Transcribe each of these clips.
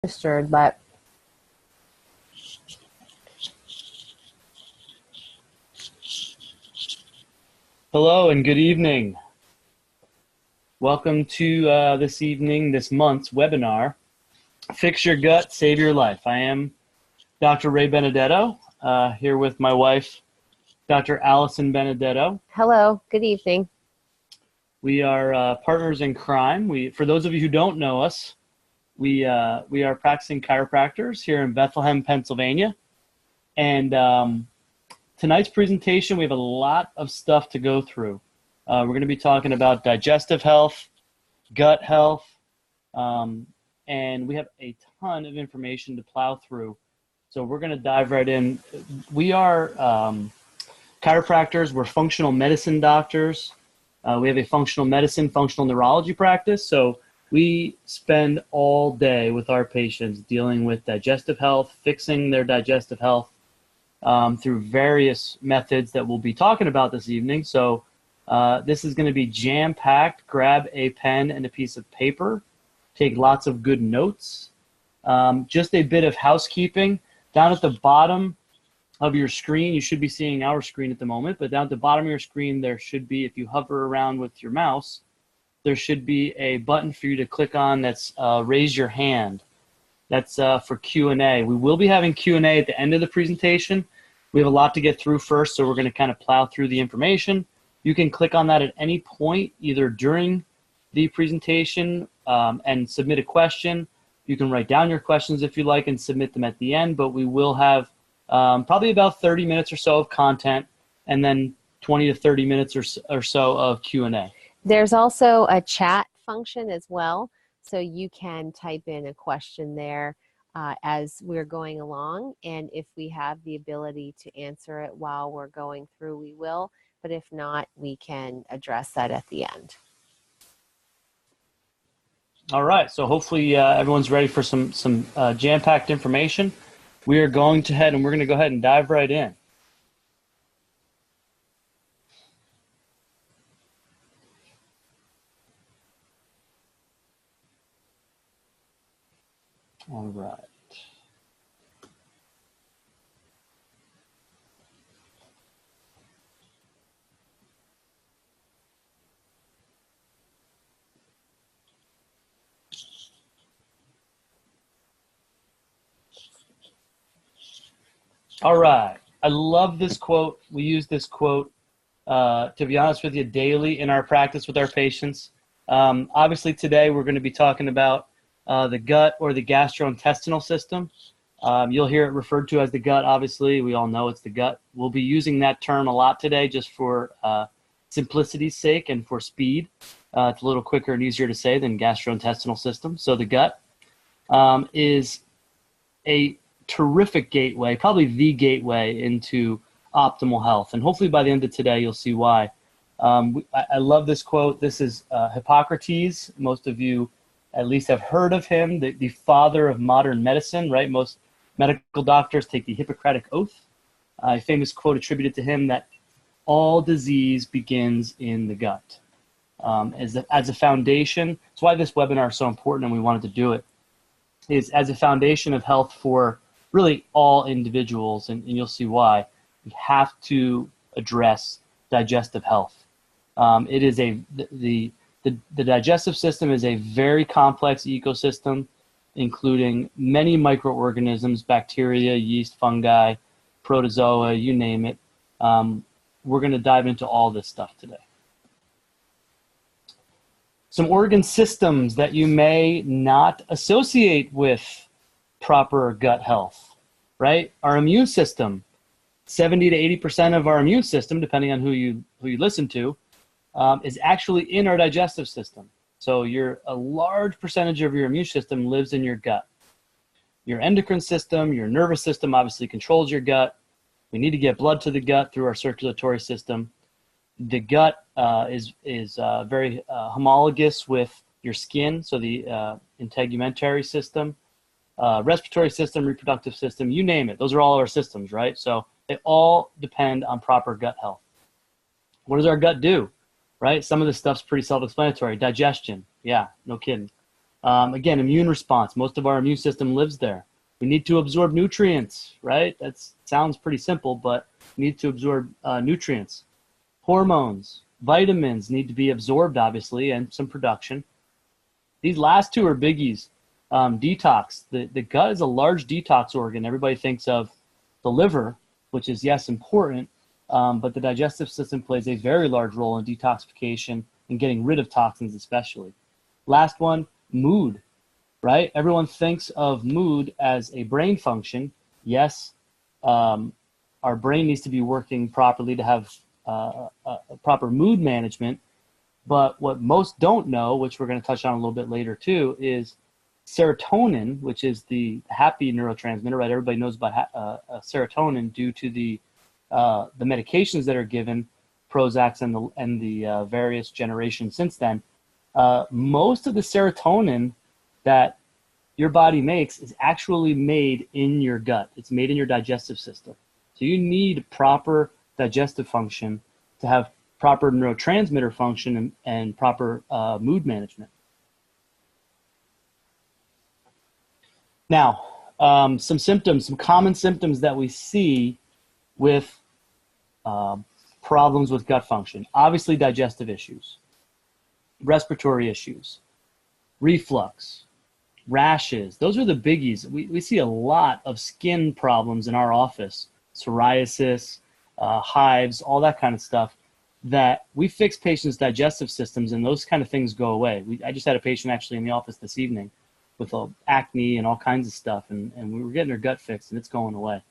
registered, but Hello and good evening. Welcome to this month's webinar, Fix Your Gut, Save Your Life. I am Dr. Ray Benedetto, here with my wife, Dr. Alison Benedetto. hello, good evening. We are partners in crime. For those of you who don't know us, we are practicing chiropractors here in Bethlehem, Pennsylvania. And tonight's presentation, we have a lot of stuff to go through. We're going to be talking about digestive health, gut health, and we have a ton of information to plow through. So we're going to dive right in. We are chiropractors. We're functional medicine doctors. We have a functional medicine, functional neurology practice. So we spend all day with our patients dealing with digestive health, fixing their digestive health, through various methods that we'll be talking about this evening. So this is going to be jam-packed. Grab a pen and a piece of paper. Take lots of good notes. Just a bit of housekeeping. Down at the bottom of your screen, you should be seeing our screen at the moment, but down at the bottom of your screen, there should be, if you hover around with your mouse, there should be a button for you to click on that's raise your hand. That's for Q&A. We will be having Q&A at the end of the presentation. We have a lot to get through first, so we're going to kind of plow through the information. You can click on that at any point, either during the presentation and submit a question. You can write down your questions if you like and submit them at the end, but we will have probably about 30 minutes or so of content and then 20 to 30 minutes or so of Q&A. There's also a chat function as well, so you can type in a question there as we're going along, and if we have the ability to answer it while we're going through, we will, but if not, we can address that at the end. All right, so hopefully everyone's ready for some jam-packed information. We are going to head, and we're going to go ahead and dive right in. All right. All right. I love this quote. We use this quote, to be honest with you, daily in our practice with our patients. Obviously, today we're going to be talking about the gut or the gastrointestinal system. You'll hear it referred to as the gut, obviously. We all know it's the gut. We'll be using that term a lot today just for simplicity's sake and for speed. It's a little quicker and easier to say than gastrointestinal system. So the gut is a terrific gateway, probably the gateway into optimal health. And hopefully by the end of today, you'll see why. I love this quote. This is Hippocrates. Most of you at least have heard of him, the father of modern medicine, right? Most medical doctors take the Hippocratic Oath. A famous quote attributed to him that all disease begins in the gut. As a foundation, that's why this webinar is so important and we wanted to do it, is as a foundation of health for really all individuals, and you'll see why. We have to address digestive health. It is the digestive system is a very complex ecosystem, including many microorganisms, bacteria, yeast, fungi, protozoa, you name it. We're going to dive into all this stuff today. Some organ systems that you may not associate with proper gut health, right? Our immune system, 70 to 80% of our immune system, depending on who you listen to, is actually in our digestive system. So a large percentage of your immune system lives in your gut. Your endocrine system, your nervous system obviously controls your gut. We need to get blood to the gut through our circulatory system. The gut is very homologous with your skin, so the integumentary system, respiratory system, reproductive system, you name it. Those are all our systems, right? So they all depend on proper gut health. What does our gut do, right? Some of this stuff's pretty self-explanatory. Digestion, yeah, no kidding. Again, immune response. Most of our immune system lives there. We need to absorb nutrients, right? That sounds pretty simple, but we need to absorb nutrients. Hormones, vitamins need to be absorbed, obviously, and some production. These last two are biggies. Detox. The gut is a large detox organ. Everybody thinks of the liver, which is, yes, important, but the digestive system plays a very large role in detoxification and getting rid of toxins especially. Last one, mood, right? Everyone thinks of mood as a brain function. Yes, our brain needs to be working properly to have proper mood management. But what most don't know, which we're going to touch on a little bit later too, is serotonin, which is the happy neurotransmitter, right? Everybody knows about serotonin due to the medications that are given, Prozacs and the various generations since then. Most of the serotonin that your body makes is actually made in your gut. It's made in your digestive system. So you need proper digestive function to have proper neurotransmitter function and proper mood management. Now, some symptoms, some common symptoms that we see with problems with gut function. Obviously, digestive issues, respiratory issues, reflux, rashes. Those are the biggies. We see a lot of skin problems in our office, psoriasis, hives, all that kind of stuff, that we fix patients' digestive systems and those kind of things go away. I just had a patient actually in the office this evening with acne and all kinds of stuff, and we were getting her gut fixed and it's going away.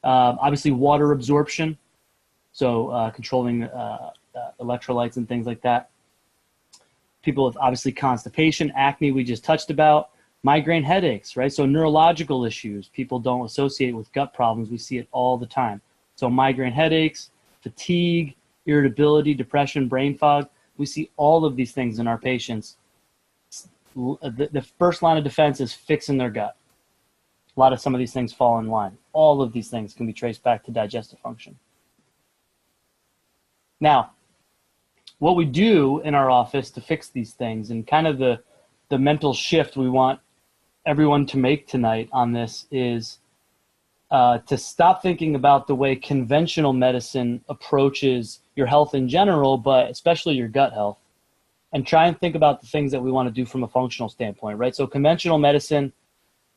Obviously, water absorption, so controlling electrolytes and things like that. People with obviously constipation, acne we just touched about, migraine headaches, right? So neurological issues, people don't associate with gut problems. We see it all the time. So migraine headaches, fatigue, irritability, depression, brain fog, we see all of these things in our patients. The first line of defense is fixing their gut. A lot of some of these things fall in line. All of these things can be traced back to digestive function. Now, what we do in our office to fix these things, and kind of the mental shift we want everyone to make tonight on this, is to stop thinking about the way conventional medicine approaches your health in general, but especially your gut health, and try and think about the things that we want to do from a functional standpoint, right? So conventional medicine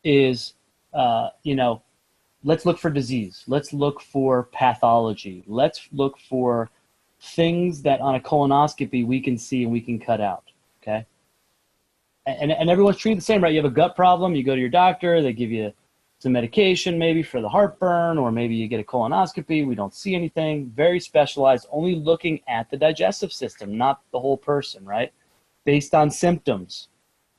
is, let's look for disease. Let's look for pathology. Let's look for things that on a colonoscopy we can see and we can cut out, okay? And everyone's treated the same, right? You have a gut problem, you go to your doctor, they give you some medication maybe for the heartburn, or maybe you get a colonoscopy, we don't see anything, very specialized, only looking at the digestive system, not the whole person, right? Based on symptoms.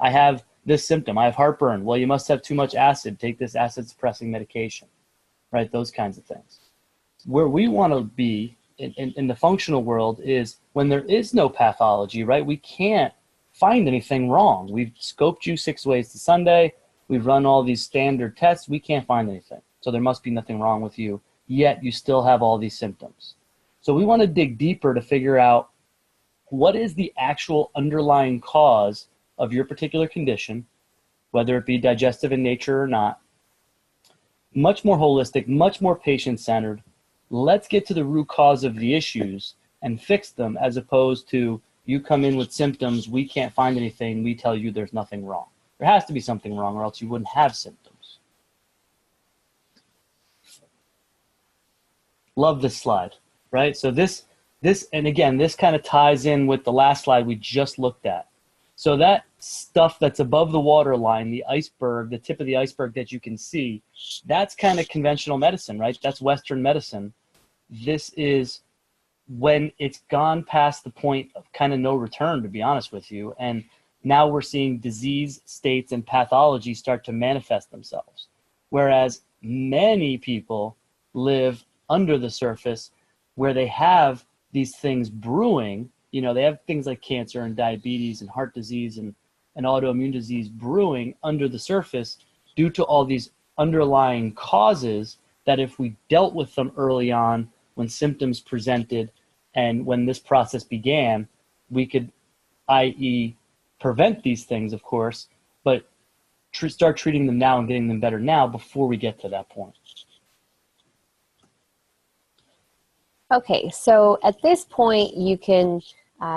I have this symptom, I have heartburn. Well, you must have too much acid, take this acid suppressing medication, right? Those kinds of things. Where we want to be in the functional world is when there is no pathology, right? We can't find anything wrong. We've scoped you 6 ways to Sunday. We've run all these standard tests. We can't find anything. So there must be nothing wrong with you, yet you still have all these symptoms. So we want to dig deeper to figure out what is the actual underlying cause of your particular condition, whether it be digestive in nature or not. Much more holistic, much more patient-centered. Let's get to the root cause of the issues and fix them, as opposed to you come in with symptoms, we can't find anything, we tell you there's nothing wrong. There has to be something wrong or else you wouldn't have symptoms. Love this slide, right? So this, and again, this kind of ties in with the last slide we just looked at. So that stuff that's above the waterline, the iceberg, the tip of the iceberg that you can see, that's kind of conventional medicine, right? That's Western medicine. This is when it's gone past the point of kind of no return, to be honest with you. And now we're seeing disease states and pathology start to manifest themselves. Whereas many people live under the surface where they have these things brewing. You know, they have things like cancer and diabetes and heart disease and autoimmune disease brewing under the surface due to all these underlying causes that if we dealt with them early on when symptoms presented and when this process began, we could, i.e., prevent these things, of course, but start treating them now and getting them better now before we get to that point. Okay, so at this point you can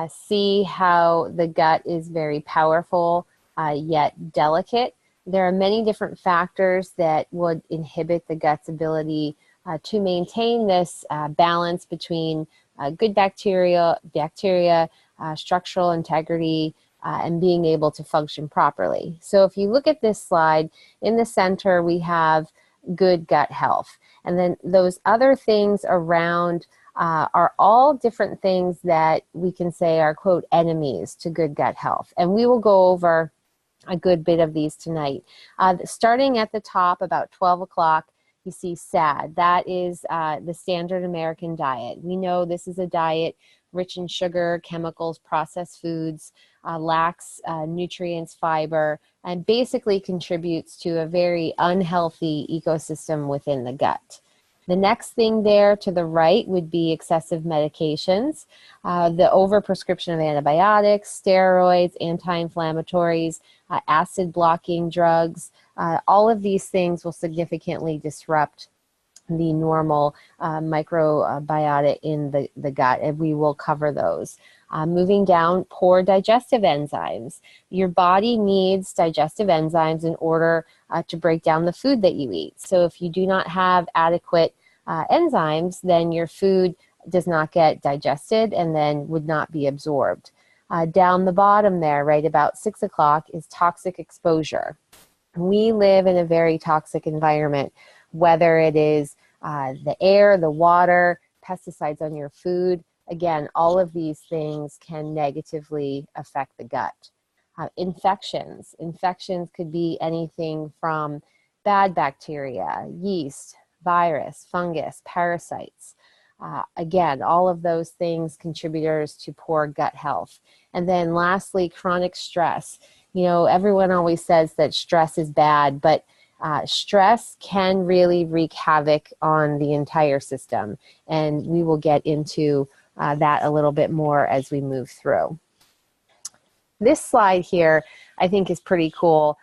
see how the gut is very powerful yet delicate. There are many different factors that would inhibit the gut's ability to maintain this balance between good bacteria, structural integrity, and being able to function properly. So if you look at this slide, in the center we have good gut health. And then those other things around are all different things that we can say are, quote, enemies to good gut health. And we will go over a good bit of these tonight. Starting at the top, about 12 o'clock, you see SAD. That is the standard American diet. We know this is a diet rich in sugar, chemicals, processed foods, lacks nutrients, fiber, and basically contributes to a very unhealthy ecosystem within the gut. The next thing there to the right would be excessive medications, the overprescription of antibiotics, steroids, anti-inflammatories, acid-blocking drugs. All of these things will significantly disrupt the normal microbiota in the gut, and we will cover those. Moving down, poor digestive enzymes. Your body needs digestive enzymes in order to break down the food that you eat. So if you do not have adequate enzymes, then your food does not get digested and then would not be absorbed. Down the bottom there, right about 6 o'clock, is toxic exposure. We live in a very toxic environment, whether it is the air, the water, pesticides on your food. Again, all of these things can negatively affect the gut. Infections. Infections could be anything from bad bacteria, yeast, virus, fungus, parasites. Again, all of those things contributors to poor gut health. And then lastly, chronic stress. You know, everyone always says that stress is bad, but stress can really wreak havoc on the entire system. And we will get into that a little bit more as we move through. This slide here, I think, is pretty cool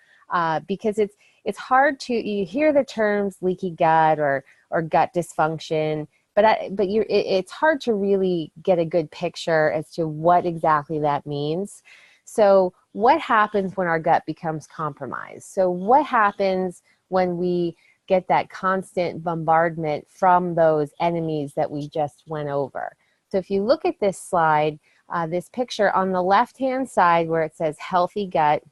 because it's hard to, you hear the terms leaky gut or gut dysfunction, but it's hard to really get a good picture as to what exactly that means. So what happens when our gut becomes compromised? So what happens when we get that constant bombardment from those enemies that we just went over? So if you look at this slide, this picture on the left-hand side where it says healthy gut,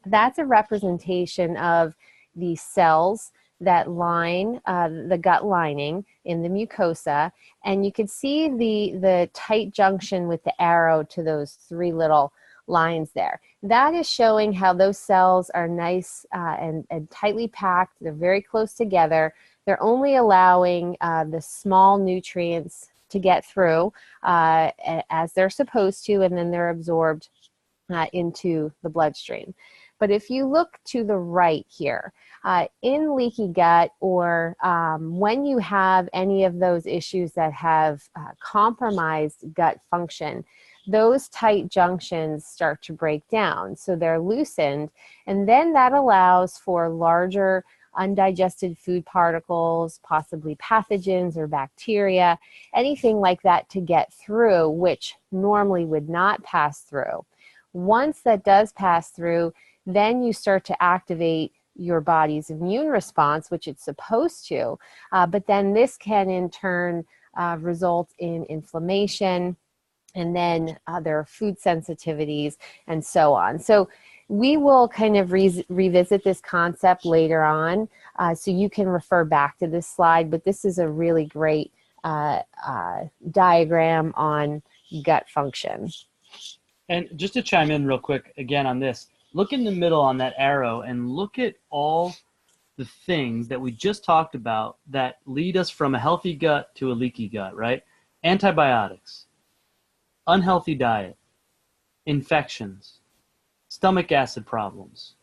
that's a representation of the cells that line the gut lining in the mucosa, and you could see the tight junction with the arrow to those three little lines there. That is showing how those cells are nice and tightly packed. They're very close together. They're only allowing the small nutrients to get through as they're supposed to, and then they're absorbed into the bloodstream. But if you look to the right here, in leaky gut, or when you have any of those issues that have compromised gut function, those tight junctions start to break down. So they're loosened, and then that allows for larger undigested food particles, possibly pathogens or bacteria, anything like that to get through, which normally would not pass through. Once that does pass through, then you start to activate your body's immune response, which it's supposed to, but then this can in turn result in inflammation, and then there are food sensitivities and so on. So we will kind of revisit this concept later on, so you can refer back to this slide, but this is a really great diagram on gut function. And just to chime in real quick again on this, look in the middle on that arrow and look at all the things that we just talked about that lead us from a healthy gut to a leaky gut, right? Antibiotics, unhealthy diet, infections, stomach acid problems,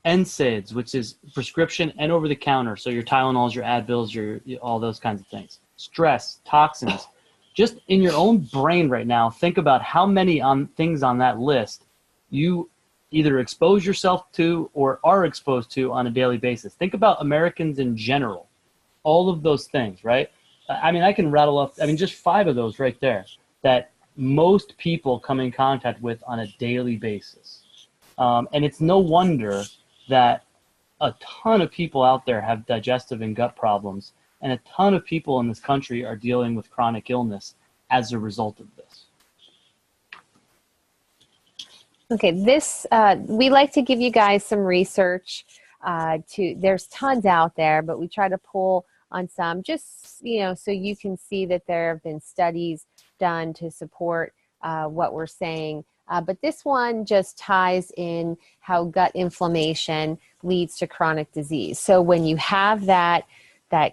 NSAIDs, which is prescription and over the counter, so your Tylenols, your Advils, all those kinds of things, stress, toxins. Just in your own brain right now, think about how many things on that list you either expose yourself to or are exposed to on a daily basis. Think about Americans in general, all of those things, right? I mean, I can rattle off, I mean, just 5 of those right there that most people come in contact with on a daily basis. And it's no wonder that a ton of people out there have digestive and gut problems, and a ton of people in this country are dealing with chronic illness as a result of this. Okay, this, we like to give you guys some research. There's tons out there, but we try to pull on some just, so you can see that there have been studies done to support what we're saying. But this one just ties in how gut inflammation leads to chronic disease. So when you have that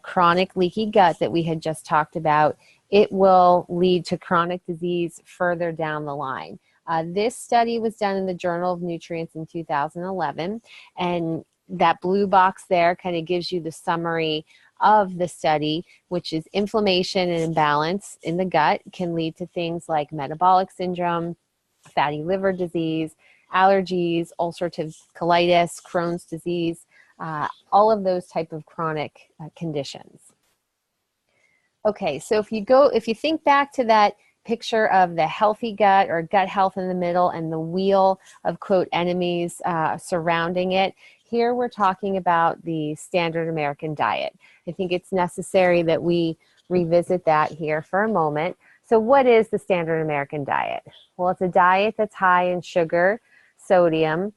chronic leaky gut that we had just talked about, it will lead to chronic disease further down the line. This study was done in the Journal of Nutrients in 2011, and that blue box there kind of gives you the summary of the study, which is inflammation and imbalance in the gut can lead to things like metabolic syndrome, fatty liver disease, allergies, ulcerative colitis, Crohn's disease, all of those type of chronic conditions. Okay, so if you think back to that picture of the healthy gut or gut health in the middle and the wheel of, quote, enemies surrounding it, here we're talking about the standard American diet. I think it's necessary that we revisit that here for a moment. So what is the standard American diet? Well, it's a diet that's high in sugar, sodium,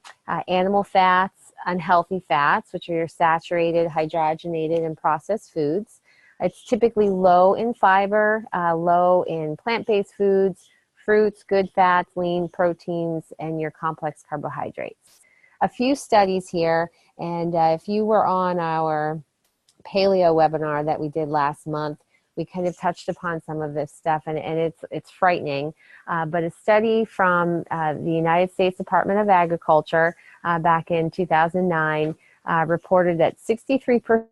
animal fats, unhealthy fats, which are your saturated, hydrogenated, and processed foods. It's typically low in fiber, low in plant-based foods, fruits, good fats, lean proteins, and your complex carbohydrates. A few studies here, and if you were on our paleo webinar that we did last month, we kind of touched upon some of this stuff, and it's frightening. But a study from the United States Department of Agriculture back in 2009 reported that 63%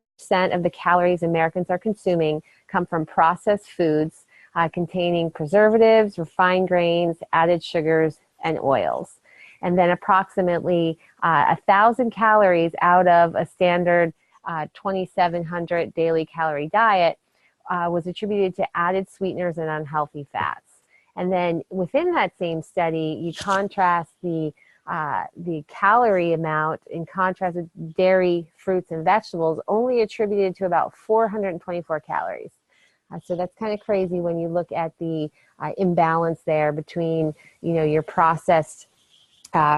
of the calories Americans are consuming come from processed foods containing preservatives, refined grains, added sugars, and oils. And then approximately 1,000 calories out of a standard 2,700 daily calorie diet was attributed to added sweeteners and unhealthy fats. And then within that same study, you contrast the calorie amount in contrast with dairy, fruits, and vegetables, only attributed to about 424 calories. So that's kind of crazy when you look at the imbalance there between, your processed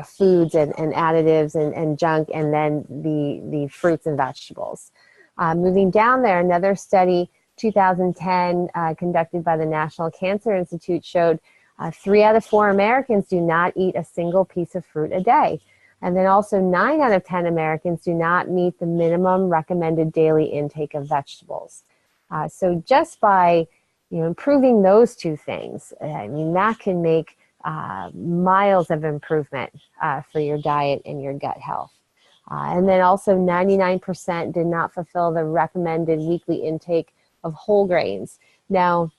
foods and additives and junk, and then the fruits and vegetables. Moving down there, another study, 2010, conducted by the National Cancer Institute, showed 3 out of 4 Americans do not eat a single piece of fruit a day. And then also 9 out of 10 Americans do not meet the minimum recommended daily intake of vegetables. So just by improving those 2 things, I mean, that can make miles of improvement for your diet and your gut health. And then also 99% did not fulfill the recommended weekly intake of whole grains. Now,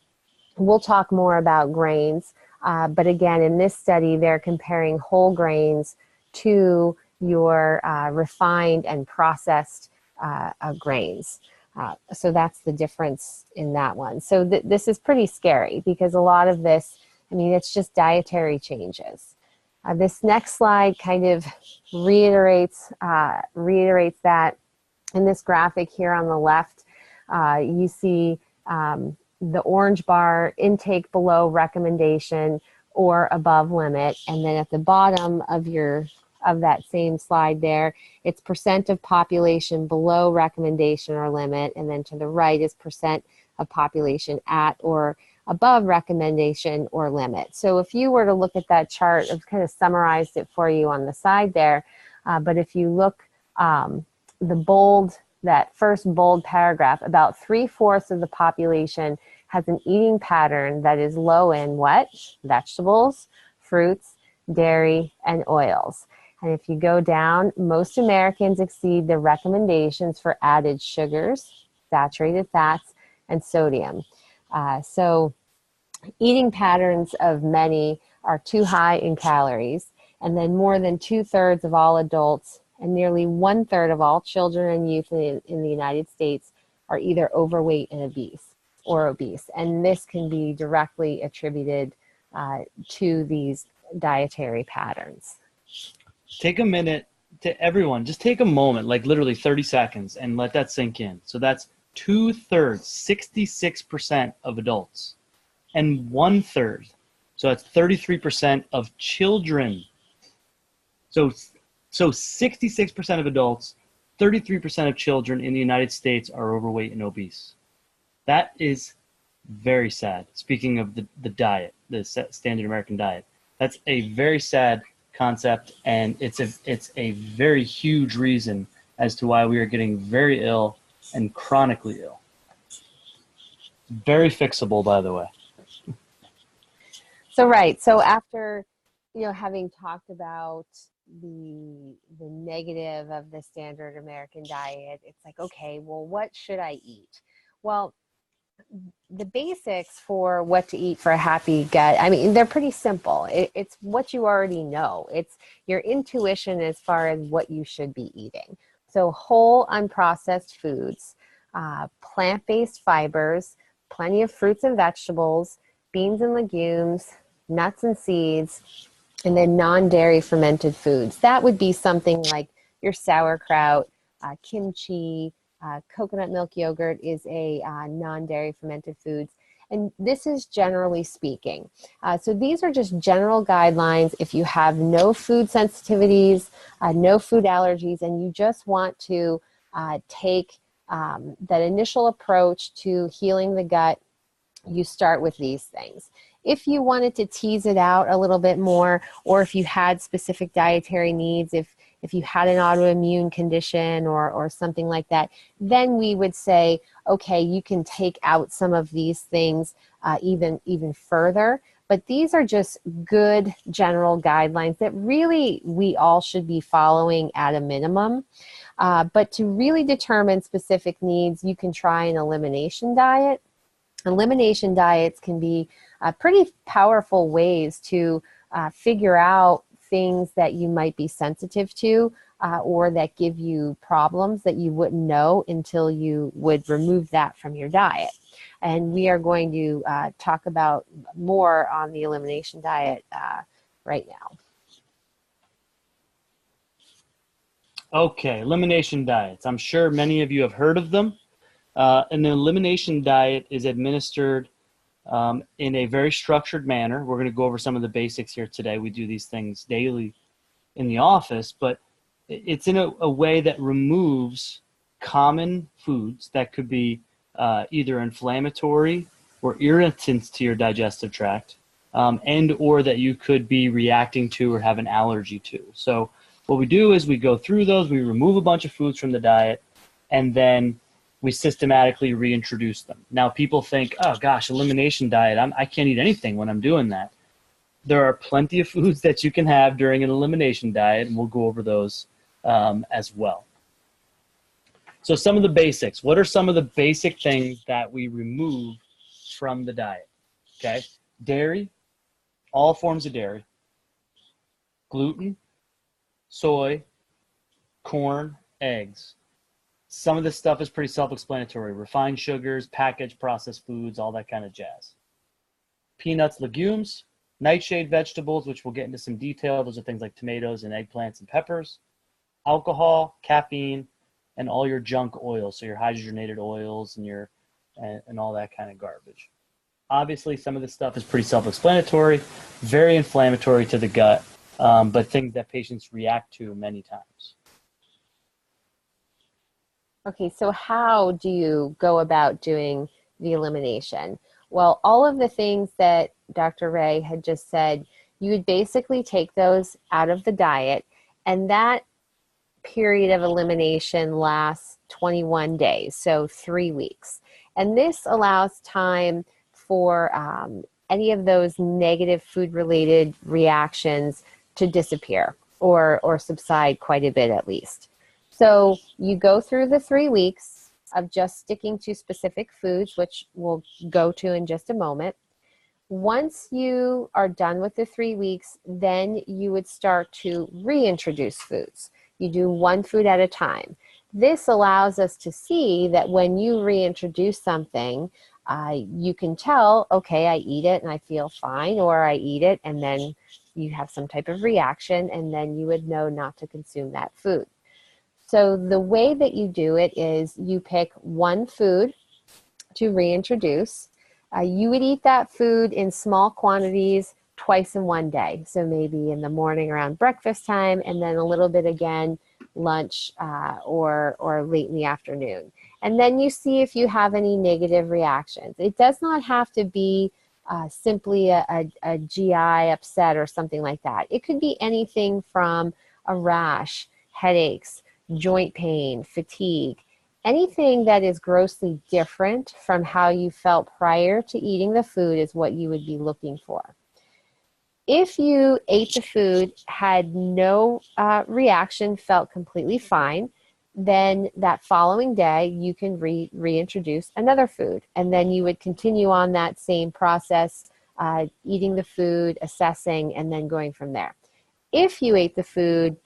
we'll talk more about grains, but again, in this study, they're comparing whole grains to your refined and processed grains. So that's the difference in that one. So this is pretty scary because a lot of this, I mean, it's just dietary changes. This next slide kind of reiterates that. In this graphic here on the left, you see the orange bar, intake below recommendation or above limit, and then at the bottom of that same slide there, it's percent of population below recommendation or limit, and then to the right is percent of population at or above recommendation or limit. So if you were to look at that chart, I've kind of summarized it for you on the side there, but if you look, that first bold paragraph, about 3/4 of the population has an eating pattern that is low in what? Vegetables, fruits, dairy, and oils. And if you go down, most Americans exceed the recommendations for added sugars, saturated fats, and sodium. So eating patterns of many are too high in calories, And then more than 2/3 of all adults and nearly 1/3 of all children and youth in the United States are either overweight and obese. And this can be directly attributed to these dietary patterns. Take a minute to everyone, just take a moment, like literally 30 seconds, and let that sink in. So that's 2/3, 66% of adults, and 1/3, so that's 33% of children. So 66% of adults, 33% of children in the United States are overweight and obese. That is very sad. Speaking of the diet, the standard American diet, that's a very sad concept, and it's a very huge reason as to why we are getting very ill and chronically ill. Very fixable, by the way. So right. So after, having talked about the negative of the standard American diet, it's like, okay, well, what should I eat? Well, the basics for what to eat for a happy gut, I mean, they're pretty simple. It's what you already know. It's your intuition as far as what you should be eating. So whole, unprocessed foods, plant-based fibers, plenty of fruits and vegetables, beans and legumes, nuts and seeds, and then non-dairy fermented foods. That would be something like your sauerkraut, kimchi, coconut milk yogurt is a non-dairy fermented foods. And this is generally speaking. So these are just general guidelines. If you have no food sensitivities, no food allergies, and you just want to take that initial approach to healing the gut, you start with these things. If you wanted to tease it out a little bit more, or if you had specific dietary needs, if you had an autoimmune condition or something like that, then we would say, okay, you can take out some of these things even further. But these are just good general guidelines that really we all should be following at a minimum. But to really determine specific needs, you can try an elimination diet. Elimination diets can be pretty powerful ways to figure out things that you might be sensitive to or that give you problems that you wouldn't know until you would remove that from your diet. And we are going to talk about more on the elimination diet right now. Okay, elimination diets. I'm sure many of you have heard of them. An elimination diet is administered in a very structured manner. We're going to go over some of the basics here today. We do these things daily in the office, but it's in a way that removes common foods that could be either inflammatory or irritants to your digestive tract, and or that you could be reacting to or have an allergy to. So what we do is we go through those, we remove a bunch of foods from the diet, and then we systematically reintroduce them. Now people think, oh gosh, elimination diet, I can't eat anything when I'm doing that. There are plenty of foods that you can have during an elimination diet, and we'll go over those as well. So some of the basics. What are some of the basic things that we remove from the diet? Okay, dairy, all forms of dairy, gluten, soy, corn, eggs. Some of this stuff is pretty self-explanatory. Refined sugars, packaged processed foods, all that kind of jazz. Peanuts, legumes, nightshade vegetables, which we'll get into some detail. Those are things like tomatoes and eggplants and peppers. Alcohol, caffeine, and all your junk oils, so your hydrogenated oils and all that kind of garbage. Obviously, some of this stuff is pretty self-explanatory, very inflammatory to the gut, but things that patients react to many times. Okay, so how do you go about doing the elimination? Well, all of the things that Dr. Ray had just said, you would basically take those out of the diet, and that period of elimination lasts 21 days, so 3 weeks. And this allows time for any of those negative food-related reactions to disappear or subside quite a bit at least. So you go through the 3 weeks of just sticking to specific foods, which we'll go to in just a moment. Once you are done with the 3 weeks, then you would start to reintroduce foods. You do one food at a time. This allows us to see that when you reintroduce something, you can tell, okay, I eat it and I feel fine, or I eat it and then you have some type of reaction, and then you would know not to consume that food. So the way that you do it is you pick one food to reintroduce. You would eat that food in small quantities twice in one day. So maybe in the morning around breakfast time, and then a little bit again lunch or late in the afternoon. And then you see if you have any negative reactions. It does not have to be simply a GI upset or something like that. It could be anything from a rash, headaches, joint pain, fatigue, anything that is grossly different from how you felt prior to eating the food is what you would be looking for. If you ate the food, had no reaction, felt completely fine, then that following day you can reintroduce another food. And then you would continue on that same process, eating the food, assessing, and then going from there. If you ate the food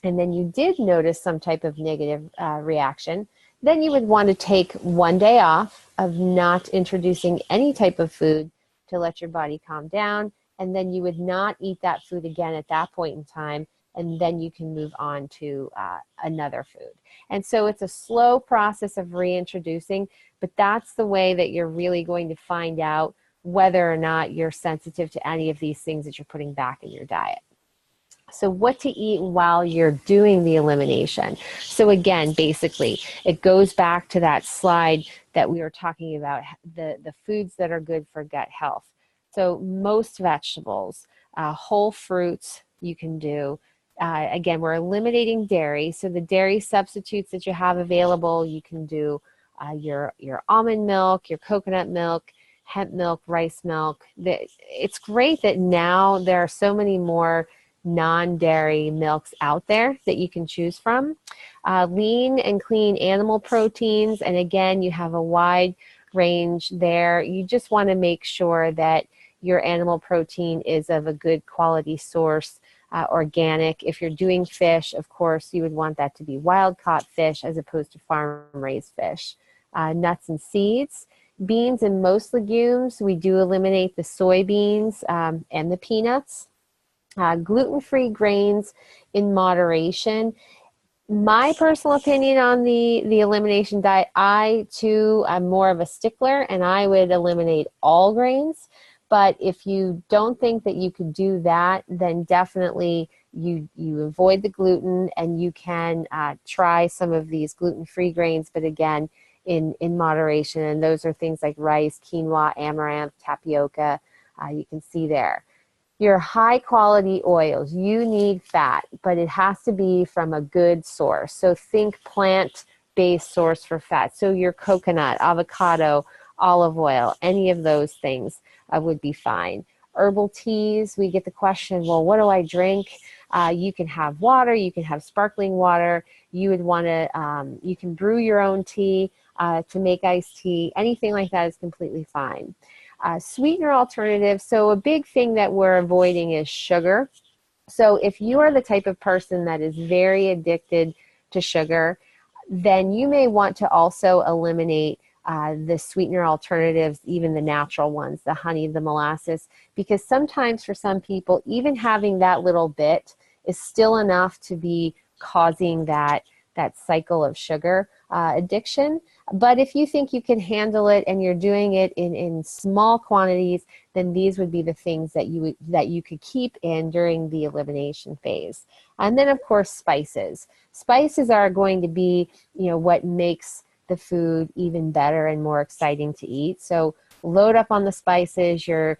and then you did notice some type of negative reaction, then you would want to take one day off of not introducing any type of food to let your body calm down, and then you would not eat that food again at that point in time, and then you can move on to another food. And so it's a slow process of reintroducing, but that's the way that you're really going to find out whether or not you're sensitive to any of these things that you're putting back in your diet. So what to eat while you're doing the elimination. So again, basically, it goes back to that slide that we were talking about, the foods that are good for gut health. So most vegetables, whole fruits you can do. Again, we're eliminating dairy. So the dairy substitutes that you have available, you can do your almond milk, your coconut milk, hemp milk, rice milk. It's great that now there are so many more non-dairy milks out there that you can choose from. Lean and clean animal proteins, and again, you have a wide range there. You just want to make sure that your animal protein is of a good quality source, organic. If you're doing fish, of course, you would want that to be wild-caught fish as opposed to farm-raised fish. Nuts and seeds. Beans and most legumes, we do eliminate the soybeans and the peanuts. Gluten-free grains in moderation. My personal opinion on the elimination diet, I too am more of a stickler, and I would eliminate all grains. But if you don't think that you could do that, then definitely you avoid the gluten, and you can try some of these gluten-free grains, but again, in moderation. And those are things like rice, quinoa, amaranth, tapioca. You can see there. Your high quality oils, you need fat, but it has to be from a good source. So think plant-based source for fat. So your coconut, avocado, olive oil, any of those things would be fine. Herbal teas, we get the question, well, what do I drink? You can have water, you can have sparkling water. You would want to, you can brew your own tea to make iced tea. Anything like that is completely fine. Sweetener alternatives, so a big thing that we're avoiding is sugar. So if you are the type of person that is very addicted to sugar, then you may want to also eliminate the sweetener alternatives, even the natural ones, the honey, the molasses, because sometimes for some people, even having that little bit is still enough to be causing that cycle of sugar addiction. But if you think you can handle it and you're doing it in small quantities, then these would be the things that you could keep in during the elimination phase. And then of course spices. Spices are going to be, what makes the food even better and more exciting to eat. So load up on the spices, your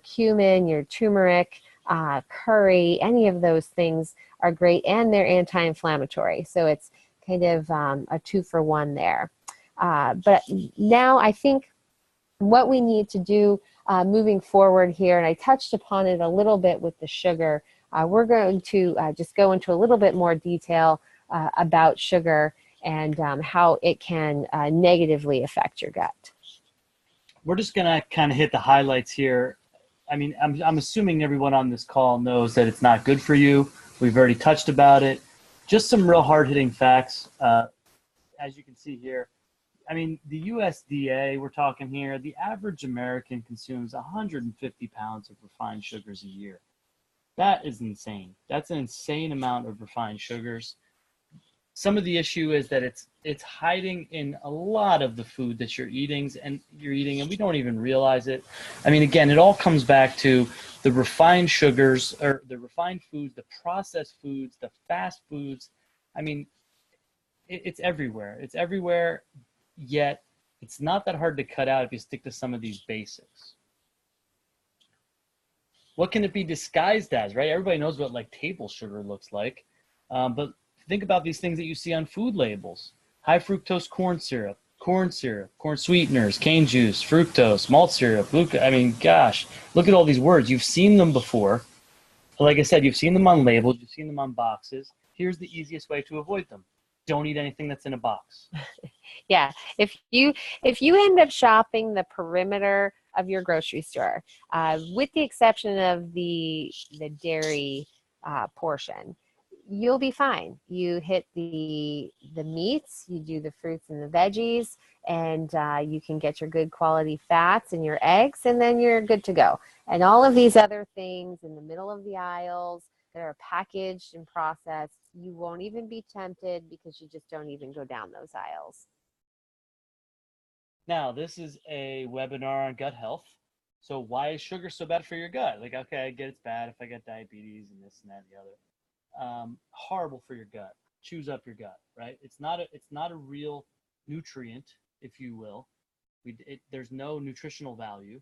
cumin, your turmeric, curry, any of those things are great, and they're anti-inflammatory. So it's kind of a 2-for-1 there. But now I think what we need to do moving forward here, and I touched upon it a little bit with the sugar, we're going to just go into a little bit more detail about sugar and how it can negatively affect your gut. We're just going to kind of hit the highlights here. I mean, I'm assuming everyone on this call knows that it's not good for you. We've already touched about it. Just some real hard-hitting facts. As you can see here, I mean, the USDA, we're talking here, the average American consumes 150 pounds of refined sugars a year. That is insane. That's an insane amount of refined sugars. Some of the issue is that it's hiding in a lot of the food that you're eating, and we don't even realize it. I mean, again, it all comes back to the refined sugars, or the refined foods, the processed foods, the fast foods. I mean, it's everywhere. It's everywhere, yet it's not that hard to cut out if you stick to some of these basics. What can it be disguised as, right? Everybody knows what like table sugar looks like, but think about these things that you see on food labels: high fructose corn syrup, corn sweeteners, cane juice, fructose, malt syrup, glucose. I mean, gosh, look at all these words. You've seen them before. Like I said, you've seen them on labels, you've seen them on boxes. Here's the easiest way to avoid them: don't eat anything that's in a box. Yeah, if you end up shopping the perimeter of your grocery store, with the exception of the dairy portion, you'll be fine. You hit the meats, you do the fruits and the veggies, and you can get your good quality fats and your eggs, and then you're good to go. And all of these other things in the middle of the aisles that are packaged and processed, you won't even be tempted because you just don't even go down those aisles. Now, this is a webinar on gut health. So why is sugar so bad for your gut? Like, okay, I get it's bad if I get diabetes and this and that and the other. Horrible for your gut. Chews up your gut, right? It's not a real nutrient, if you will. There's no nutritional value.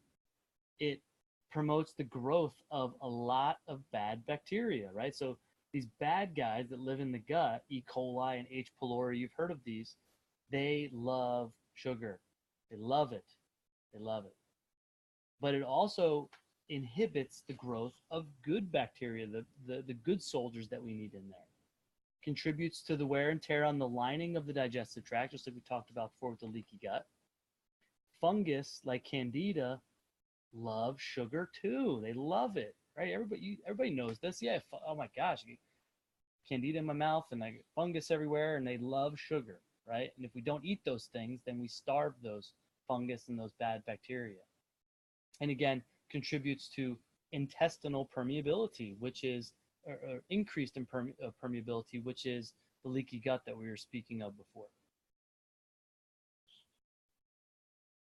It promotes the growth of a lot of bad bacteria, right? So these bad guys that live in the gut, E. coli and H. pylori, you've heard of these, they love sugar. They love it. They love it. But it also inhibits the growth of good bacteria, the good soldiers that we need in there. Contributes to the wear and tear on the lining of the digestive tract, just like we talked about before with the leaky gut. Fungus like Candida love sugar too. They love it, right? Everybody knows this. Yeah. Oh my gosh, I get Candida in my mouth and I get fungus everywhere, and they love sugar, right? And if we don't eat those things, then we starve those fungus and those bad bacteria. And again, contributes to intestinal permeability, which is or increased in permeability, which is the leaky gut that we were speaking of before.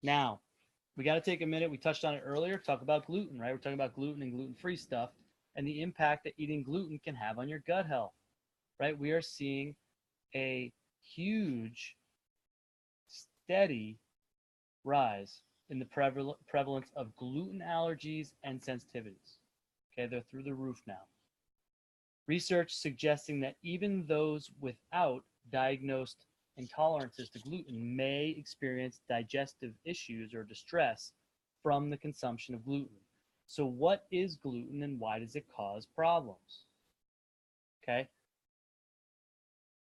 Now, we got to take a minute. We touched on it earlier. Talk about gluten, right? We're talking about gluten and gluten-free stuff and the impact that eating gluten can have on your gut health, right? We are seeing a huge, steady rise in the prevalence of gluten allergies and sensitivities. Okay, they're through the roof now. Research suggesting that even those without diagnosed intolerances to gluten may experience digestive issues or distress from the consumption of gluten. So what is gluten and why does it cause problems? Okay.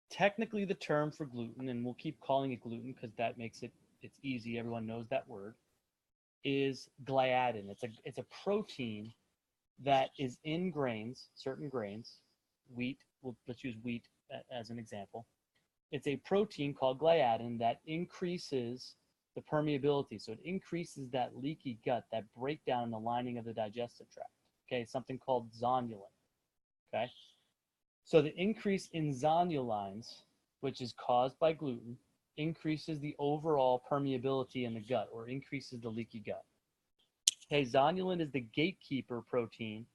Technically, the term for gluten, and we'll keep calling it gluten because that makes it's easy, everyone knows that word, is gliadin. It's a protein that is in grains, certain grains, wheat. Let's use wheat as an example. It's a protein called gliadin that increases the permeability. So it increases that leaky gut, that breakdown in the lining of the digestive tract. Okay, it's something called zonulin. Okay, so the increase in zonulins, which is caused by gluten, increases the overall permeability in the gut, or increases the leaky gut. Okay, zonulin is the gatekeeper protein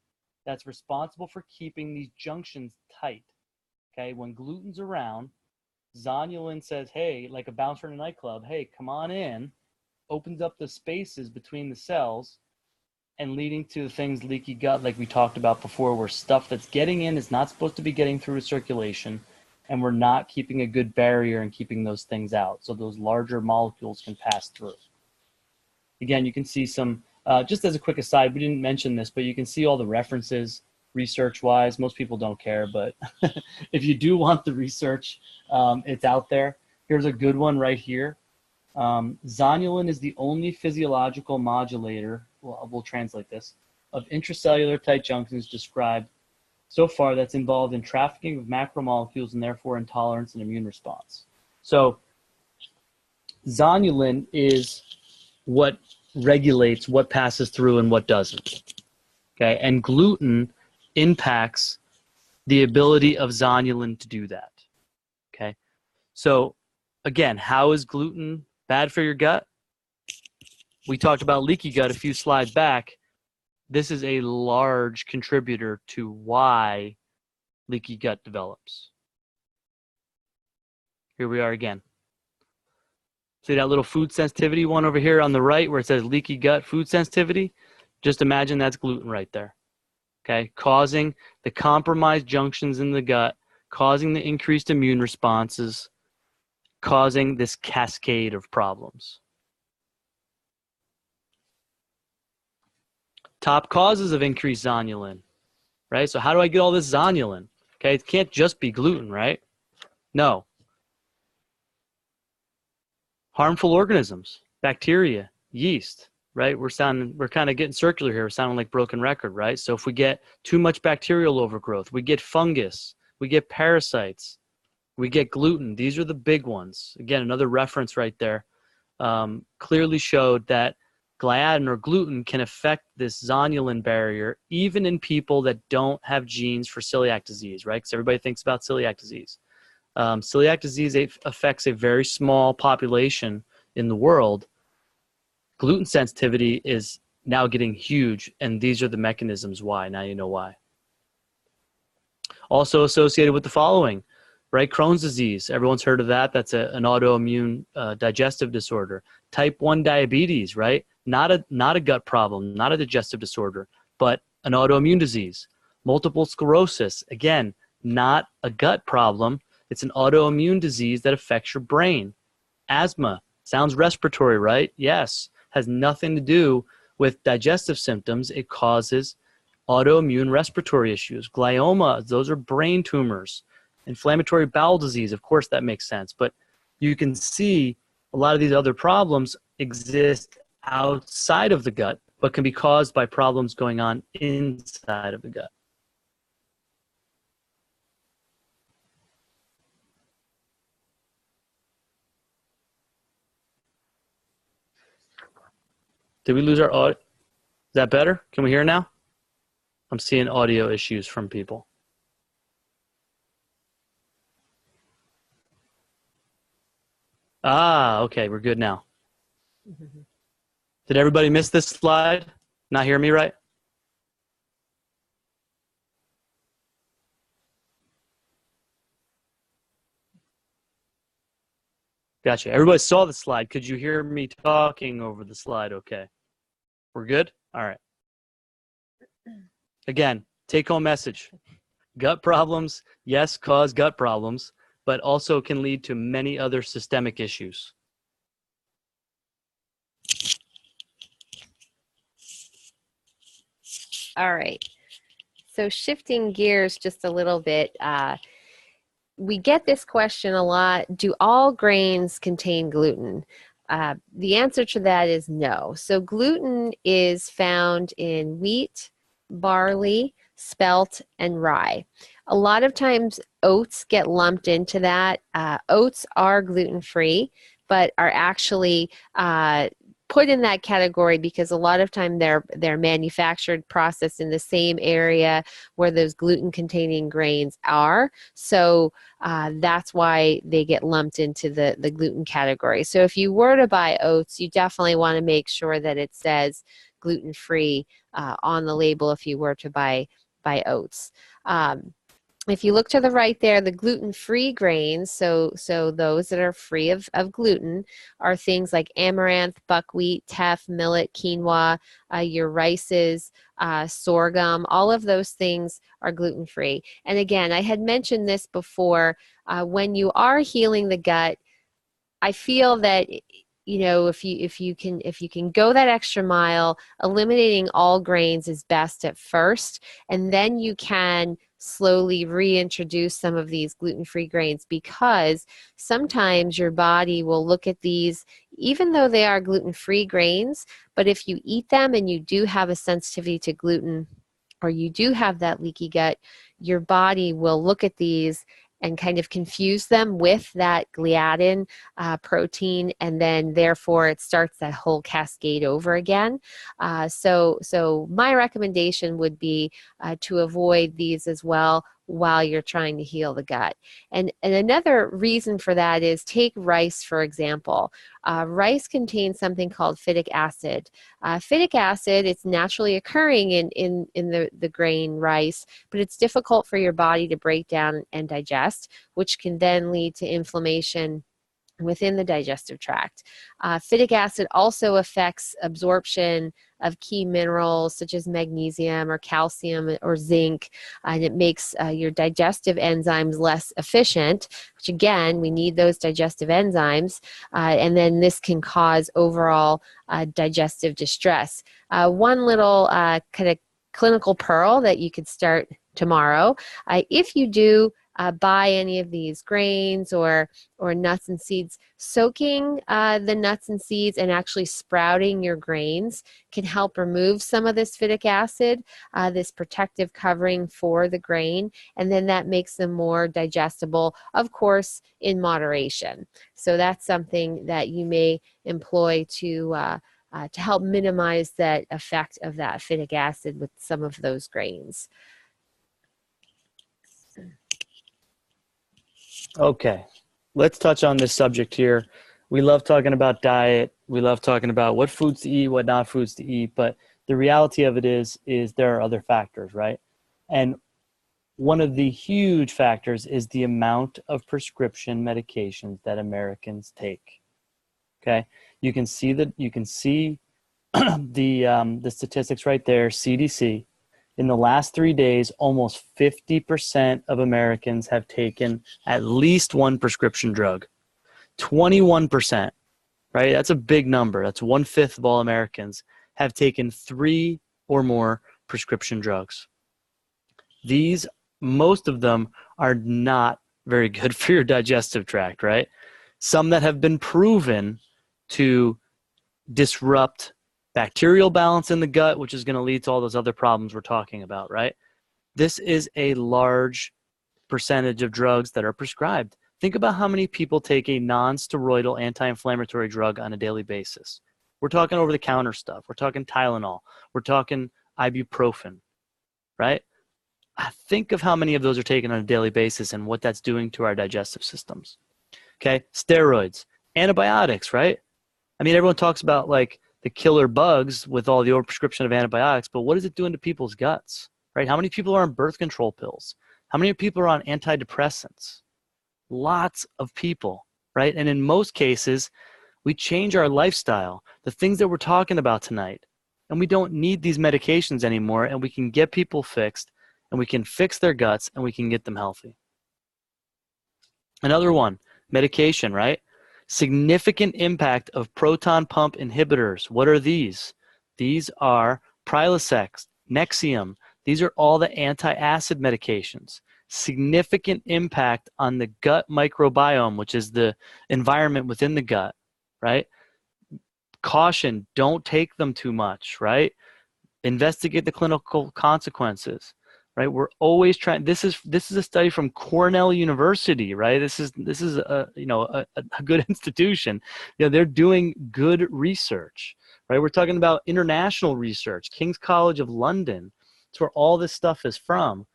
that's responsible for keeping these junctions tight. Okay, when gluten's around, zonulin says, hey, like a bouncer in a nightclub, hey, come on in, opens up the spaces between the cells, and leading to things leaky gut, like we talked about before, where stuff that's getting in is not supposed to be getting through circulation, and we're not keeping a good barrier and keeping those things out, so those larger molecules can pass through. Again, you can see some, just as a quick aside, we didn't mention this, but you can see all the references research-wise. Most people don't care, but if you do want the research, it's out there. Here's a good one right here. Zonulin is the only physiological modulator, we'll translate this, of intracellular tight junctions described so far that's involved in trafficking of macromolecules and therefore intolerance and immune response. So zonulin is what regulates what passes through and what doesn't. Okay, and gluten impacts the ability of zonulin to do that. Okay, so again, how is gluten bad for your gut? We talked about leaky gut a few slides back. This is a large contributor to why leaky gut develops. Here we are again. See that little food sensitivity one over here on the right where it says leaky gut food sensitivity? Just imagine that's gluten right there. Okay, causing the compromised junctions in the gut, causing the increased immune responses, causing this cascade of problems. Top causes of increased zonulin, right? So how do I get all this zonulin? Okay, it can't just be gluten, right? No. Harmful organisms, bacteria, yeast, right? We're kind of getting circular here. We're sounding like broken record, right? So if we get too much bacterial overgrowth, we get fungus, we get parasites, we get gluten. These are the big ones. Again, another reference right there clearly showed that gliadin or gluten can affect this zonulin barrier even in people that don't have genes for celiac disease, right? Because everybody thinks about celiac disease. Celiac disease affects a very small population in the world. Gluten sensitivity is now getting huge, and these are the mechanisms why. Now you know why. Also associated with the following, right? Crohn's disease. Everyone's heard of that. That's an autoimmune digestive disorder. Type 1 diabetes, right? Not a gut problem, not a digestive disorder, but an autoimmune disease. Multiple sclerosis, again, not a gut problem. It's an autoimmune disease that affects your brain. Asthma, sounds respiratory, right? Yes, has nothing to do with digestive symptoms. It causes autoimmune respiratory issues. Glioma, those are brain tumors. Inflammatory bowel disease, of course that makes sense. But you can see a lot of these other problems exist outside of the gut, but can be caused by problems going on inside of the gut. Did we lose our audio? Is that better? Can we hear now? I'm seeing audio issues from people. Ah, okay, we're good now. Did everybody miss this slide? Not hear me right? Gotcha. Everybody saw the slide. Could you hear me talking over the slide? Okay. We're good? All right. Again, take-home message. Gut problems, yes, cause gut problems, but also can lead to many other systemic issues. All right. So shifting gears just a little bit, we get this question a lot. Do all grains contain gluten? The answer to that is no. So gluten is found in wheat, barley, spelt, and rye. A lot of times oats get lumped into that. Oats are gluten-free, but are actually put in that category because a lot of time they're manufactured, processed in the same area where those gluten-containing grains are. So that's why they get lumped into the gluten category. So if you were to buy oats, you definitely want to make sure that it says gluten-free on the label if you were to buy oats. If you look to the right there, the gluten-free grains, so those that are free of gluten, are things like amaranth, buckwheat, teff, millet, quinoa, your rices, sorghum. All of those things are gluten-free. And again, I had mentioned this before. When you are healing the gut, I feel that if you can go that extra mile, eliminating all grains is best at first, and then you can slowly reintroduce some of these gluten-free grains, because sometimes your body will look at these even though they are gluten-free grains, but if you eat them and you do have a sensitivity to gluten, or you do have that leaky gut, your body will look at these and kind of confuse them with that gliadin protein, and then therefore it starts that whole cascade over again. So my recommendation would be to avoid these as well while you're trying to heal the gut. And another reason for that is, take rice, for example. Rice contains something called phytic acid. Phytic acid, it's naturally occurring in the grain rice, but it's difficult for your body to break down and digest, which can then lead to inflammation within the digestive tract. Phytic acid also affects absorption of key minerals such as magnesium or calcium or zinc, and it makes your digestive enzymes less efficient, which again, we need those digestive enzymes, and then this can cause overall digestive distress. One little kind of clinical pearl that you could start tomorrow, if you do buy any of these grains or nuts and seeds, soaking the nuts and seeds and actually sprouting your grains can help remove some of this phytic acid, this protective covering for the grain, and then that makes them more digestible, of course, in moderation. So that's something that you may employ to help minimize that effect of that phytic acid with some of those grains. Okay, let's touch on this subject here. We love talking about diet. We love talking about what foods to eat, what not foods to eat. But the reality of it is there are other factors, right? And one of the huge factors is the amount of prescription medications that Americans take. Okay, you can see that. You can see the statistics right there. CDC. In the last 3 days, almost 50% of Americans have taken at least one prescription drug. 21%, right? That's a big number. That's 1/5 of all Americans have taken 3 or more prescription drugs. These, most of them, are not very good for your digestive tract, right? Some that have been proven to disrupt bacterial balance in the gut, which is going to lead to all those other problems we're talking about, right? This is a large percentage of drugs that are prescribed. Think about how many people take a non-steroidal anti-inflammatory drug on a daily basis. We're talking over-the-counter stuff. We're talking Tylenol. We're talking ibuprofen, right? Think of how many of those are taken on a daily basis and what that's doing to our digestive systems. Okay, steroids, antibiotics, right? I mean, everyone talks about like the killer bugs with all the overprescription of antibiotics, but what is it doing to people's guts, right? How many people are on birth control pills? How many people are on antidepressants? Lots of people, right? And in most cases, we change our lifestyle, the things that we're talking about tonight, and we don't need these medications anymore, and we can get people fixed, and we can fix their guts, and we can get them healthy. Another one, medication, right? Significant impact of proton pump inhibitors. What are these? These are Prilosec, Nexium. These are all the anti-acid medications. Significant impact on the gut microbiome, which is the environment within the gut, right? Caution, don't take them too much, right? Investigate the clinical consequences, right? We're always trying. This is a study from Cornell University, right? This is a good institution. You know, they're doing good research, right? We're talking about international research, King's College of London. It's where all this stuff is from.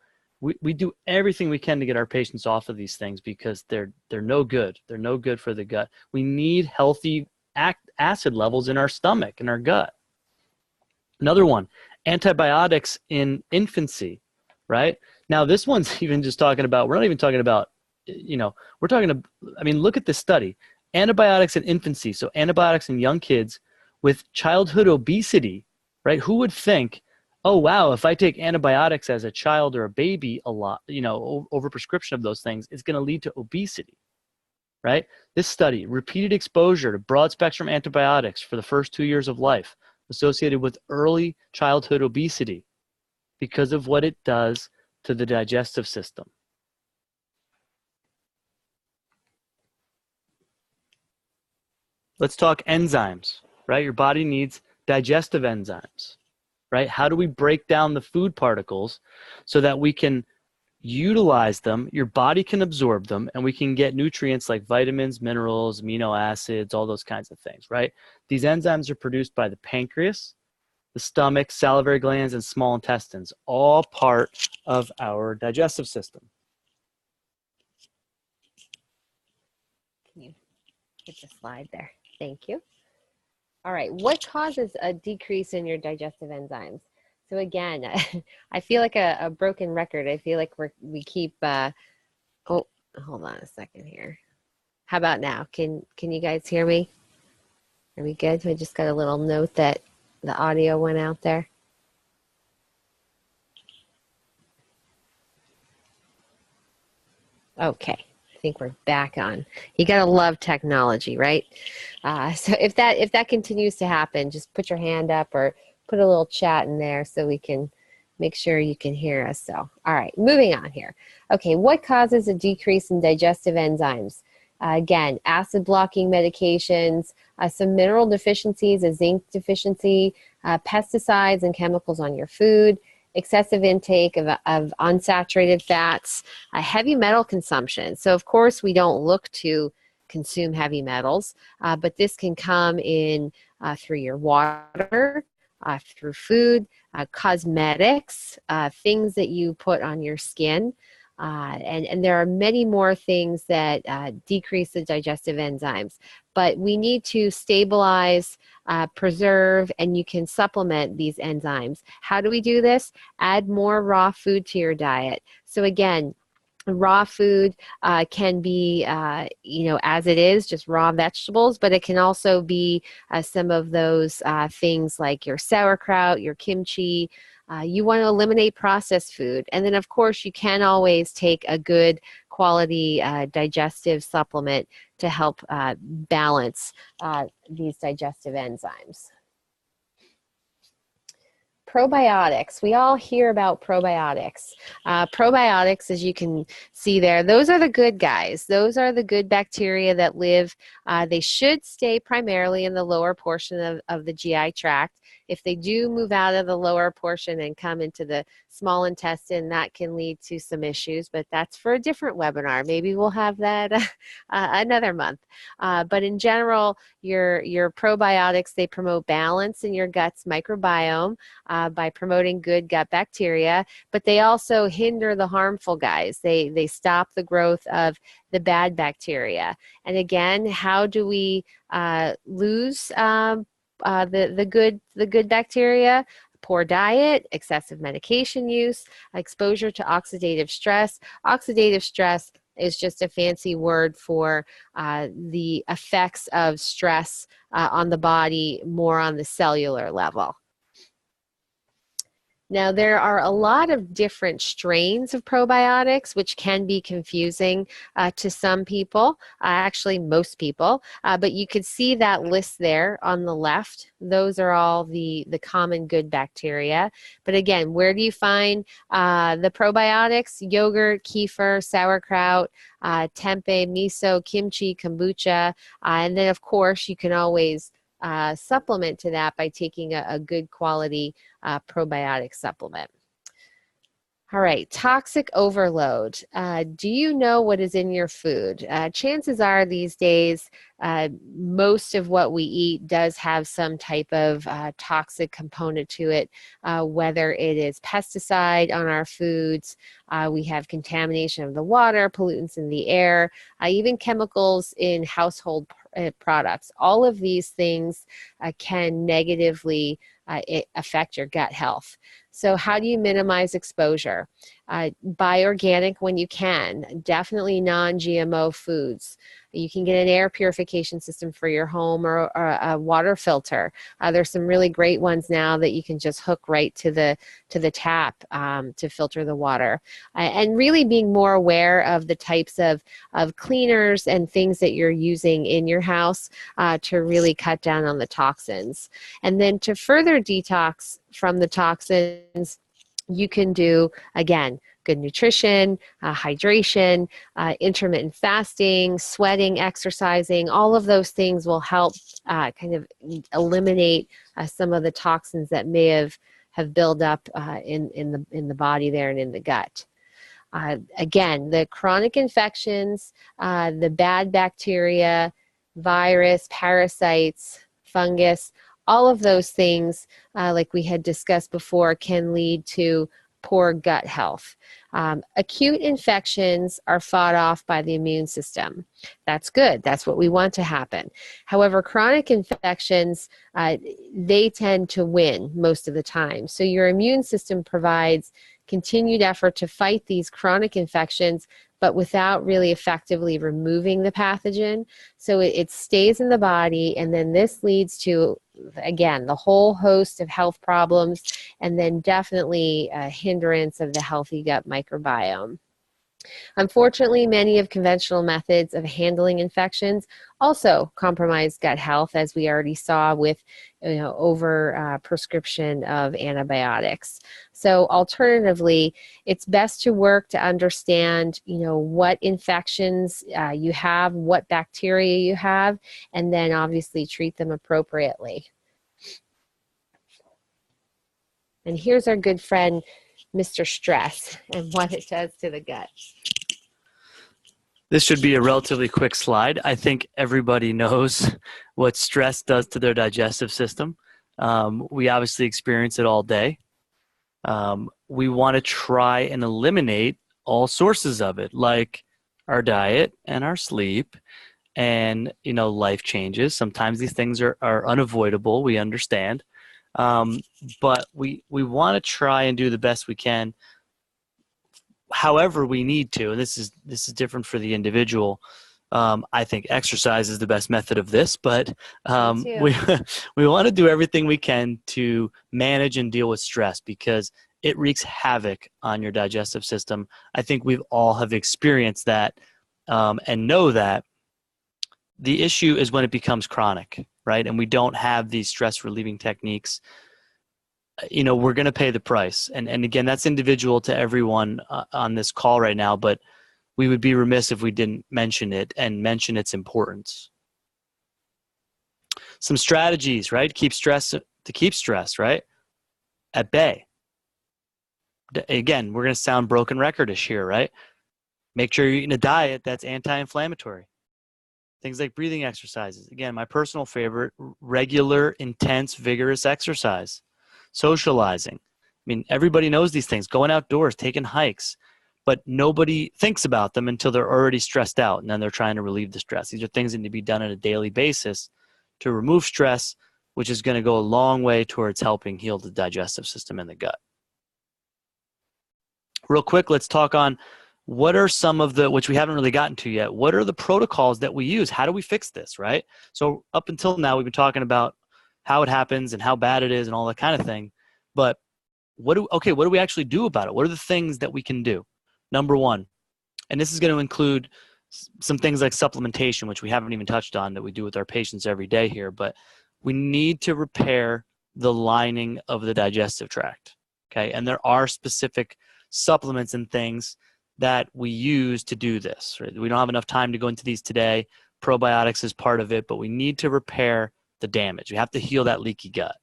We do everything we can to get our patients off of these things because they're no good. They're no good for the gut. We need healthy acid levels in our stomach, in our gut. Another one, antibiotics in infancy, right? Now, this one's even just talking about, we're not even talking about, we're talking, I mean, look at this study. Antibiotics in infancy, so antibiotics in young kids with childhood obesity, right? Who would think, oh, wow, if I take antibiotics as a child or a baby a lot, over prescription of those things, it's going to lead to obesity, right? This study, repeated exposure to broad spectrum antibiotics for the first 2 years of life associated with early childhood obesity because of what it does to the digestive system. Let's talk enzymes, right? Your body needs digestive enzymes, right? How do we break down the food particles so that we can utilize them, your body can absorb them, and we can get nutrients like vitamins, minerals, amino acids, all those kinds of things, right? These enzymes are produced by the pancreas, the stomach, salivary glands, and small intestines, all part of our digestive system. Can you hit the slide there? Thank you. All right, what causes a decrease in your digestive enzymes? So again, I feel like a broken record. I feel like we keep, oh, hold on a second here. How about now? Can you guys hear me? Are we good? I just got a little note that the audio went out there. Okay, I think we're back on. You gotta love technology, right? So if that continues to happen, just put your hand up or put a little chat in there so we can make sure you can hear us. So, all right, moving on here. Okay, what causes a decrease in digestive enzymes? Again, acid blocking medications, some mineral deficiencies, a zinc deficiency, pesticides and chemicals on your food, excessive intake of unsaturated fats, heavy metal consumption. So of course we don't look to consume heavy metals, but this can come in through your water, through food, cosmetics, things that you put on your skin. And there are many more things that decrease the digestive enzymes. But we need to stabilize, preserve, and you can supplement these enzymes. How do we do this? Add more raw food to your diet. So again, raw food can be, as it is, just raw vegetables, but it can also be some of those things like your sauerkraut, your kimchi. You want to eliminate processed food. And then, of course, you can always take a good quality digestive supplement to help balance these digestive enzymes. Probiotics. We all hear about probiotics. Probiotics, as you can see there, those are the good guys. Those are the good bacteria that live. They should stay primarily in the lower portion of the GI tract. If they do move out of the lower portion and come into the small intestine, that can lead to some issues, but that's for a different webinar. Maybe we'll have that another month. But in general, your probiotics, they promote balance in your gut's microbiome by promoting good gut bacteria, but they also hinder the harmful guys. They stop the growth of the bad bacteria. And again, how do we lose the good bacteria? Poor diet, excessive medication use, exposure to oxidative stress. Oxidative stress is just a fancy word for the effects of stress on the body, more on the cellular level. Now, there are a lot of different strains of probiotics, which can be confusing to some people, actually most people, but you could see that list there on the left. Those are all the common good bacteria. But again, where do you find the probiotics? Yogurt, kefir, sauerkraut, tempeh, miso, kimchi, kombucha, and then of course you can always supplement to that by taking a good quality probiotic supplement. All right, toxic overload. Do you know what is in your food? Chances are these days, most of what we eat does have some type of toxic component to it, whether it is pesticide on our foods, we have contamination of the water, pollutants in the air, even chemicals in household products. All of these things can negatively affect your gut health. So how do you minimize exposure? Buy organic when you can. Definitely non-GMO foods. You can get an air purification system for your home or a water filter. There's some really great ones now that you can just hook right to the tap to filter the water. And really being more aware of the types of cleaners and things that you're using in your house to really cut down on the toxins. And then to further detox from the toxins, you can do, again, good nutrition, hydration, intermittent fasting, sweating, exercising, all of those things will help kind of eliminate some of the toxins that may have built up in the body there and in the gut. Again, the chronic infections, the bad bacteria, virus, parasites, fungus, all of those things, like we had discussed before, can lead to poor gut health. Acute infections are fought off by the immune system. That's good. That's what we want to happen. However, chronic infections, they tend to win most of the time. So your immune system provides continued effort to fight these chronic infections, but without really effectively removing the pathogen. So it stays in the body, and then this leads to, again, the whole host of health problems, and then definitely a hindrance of the healthy gut microbiome. Unfortunately, many of conventional methods of handling infections also compromise gut health, as we already saw with over prescription of antibiotics. So alternatively, it's best to work to understand what infections you have, what bacteria you have, and then obviously treat them appropriately. And here's our good friend, Mr. Stress, and what it does to the gut. This should be a relatively quick slide. I think everybody knows what stress does to their digestive system. We obviously experience it all day. We want to try and eliminate all sources of it, like our diet and our sleep and, life changes. Sometimes these things are unavoidable. We understand. But we want to try and do the best we can however we need to, and this is different for the individual. I think exercise is the best method of this, but we want to do everything we can to manage and deal with stress because it wreaks havoc on your digestive system. I think we've all have experienced that and know that the issue is when it becomes chronic, right? And we don't have these stress relieving techniques. We're going to pay the price. And again, that's individual to everyone on this call right now, but we would be remiss if we didn't mention it and mention its importance. Some strategies, right? Keep stress, right? At bay. Again, we're going to sound broken recordish here, right? Make sure you're eating a diet that's anti-inflammatory. Things like breathing exercises. Again, my personal favorite, regular, intense, vigorous exercise. Socializing. I mean, everybody knows these things. Going outdoors, taking hikes, but nobody thinks about them until they're already stressed out, and then they're trying to relieve the stress. These are things that need to be done on a daily basis to remove stress, which is going to go a long way towards helping heal the digestive system and the gut. Real quick, let's talk on what are some of the, which we haven't really gotten to yet, what are the protocols that we use? How do we fix this, right? So up until now, we've been talking about how it happens and how bad it is and all that kind of thing. But what do we actually do about it? What are the things that we can do? Number one, and this is going to include some things like supplementation, which we haven't even touched on, that we do with our patients every day here, but we need to repair the lining of the digestive tract. Okay. And there are specific supplements and things that we use to do this. Right? We don't have enough time to go into these today. Probiotics is part of it, but we need to repair the damage. We have to heal that leaky gut.